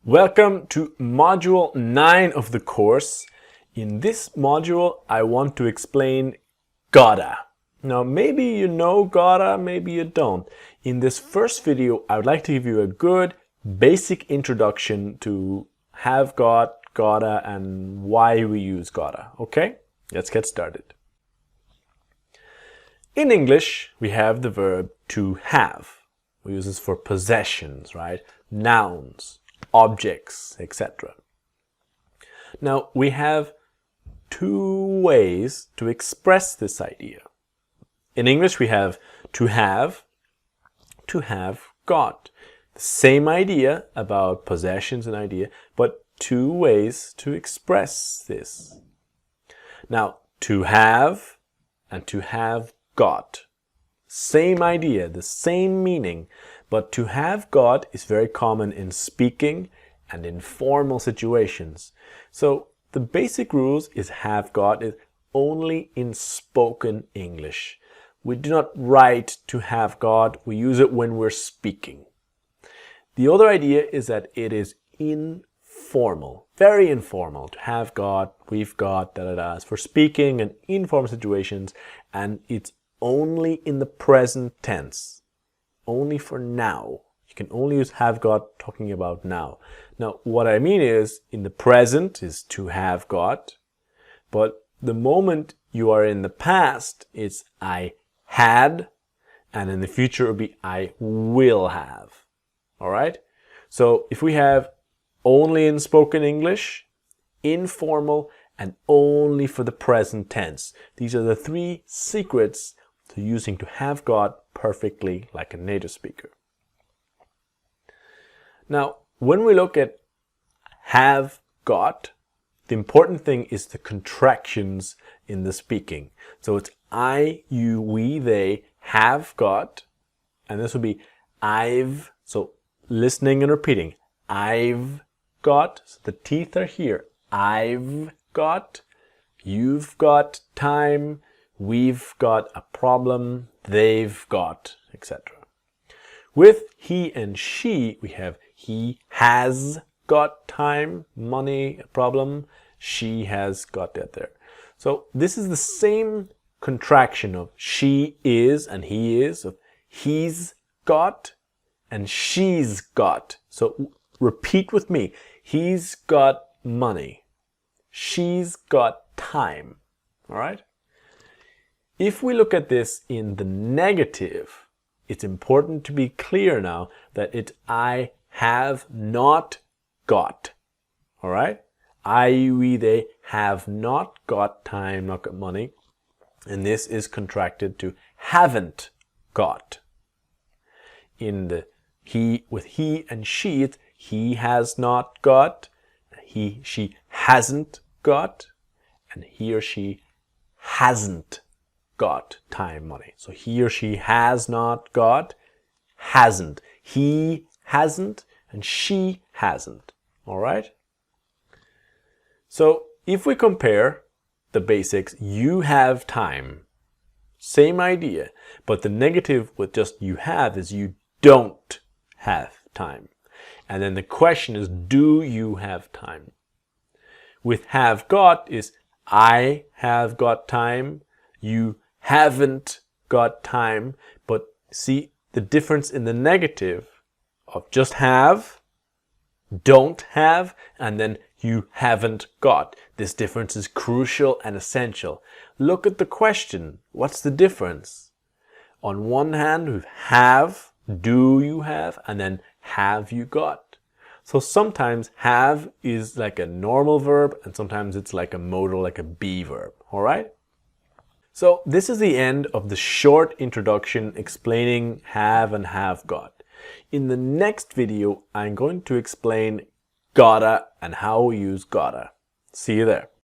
Welcome to module 9 of the course. In this module, I want to explain gotta. Now, maybe you know gotta, maybe you don't. In this first video, I would like to give you a good basic introduction to have got, gotta, and why we use gotta. Okay, let's get started. In English, we have the verb to have. We use this for possessions, right? Nouns, objects, etc. Now, we have two ways to express this idea. In English, we have to have got. The same idea about possessions and idea, but two ways to express this. Now, to have and to have got. Same idea, the same meaning, but to have got is very common in speaking and in formal situations. So the basic rules is have got is only in spoken English. We do not write to have got, we use it when we're speaking. The other idea is that it is informal, very informal. To have got, we've got, It's for speaking and informal situations, and it's only in the present tense, only for now. You can only use have got talking about now. Now, what I mean is, in the present is to have got, but the moment you are in the past, it's I had, and in the future it will be I will have. All right? So if we have only in spoken English, informal, and only for the present tense, these are the three secrets to using to have got perfectly like a native speaker. Now, when we look at have got, the important thing is the contractions in the speaking. So it's I, you, we, they have got, and this would be I've, so listening and repeating, I've got, so the teeth are here, I've got, you've got time, we've got a problem, they've got, etc. With he and she, we have he has got time, money, a problem, she has got that there. So this is the same contraction of she is and he is, of he's got and she's got. So repeat with me, he's got money, she's got time, all right? If we look at this in the negative, it's important to be clear now that it's I have not got. All right? I, we, they have not got time, not got money. And this is contracted to haven't got. In the he, with he and she, it's he has not got, he, she hasn't got, and he or she hasn't got time, money. So he or she has not got, hasn't. He hasn't and she hasn't. All right? So if we compare the basics, you have time. Same idea, but the negative with just you have is you don't have time. And then the question is, do you have time? With have got is I have got time, you haven't got time, but see the difference in the negative of just have, don't have, and then you haven't got. This difference is crucial and essential. Look at the question. What's the difference? On one hand, we have, do you have, and then have you got. So sometimes have is like a normal verb, and sometimes it's like a modal, like a be verb. All right? So this is the end of the short introduction explaining have and have got. In the next video, I'm going to explain gotta and how we use gotta. See you there.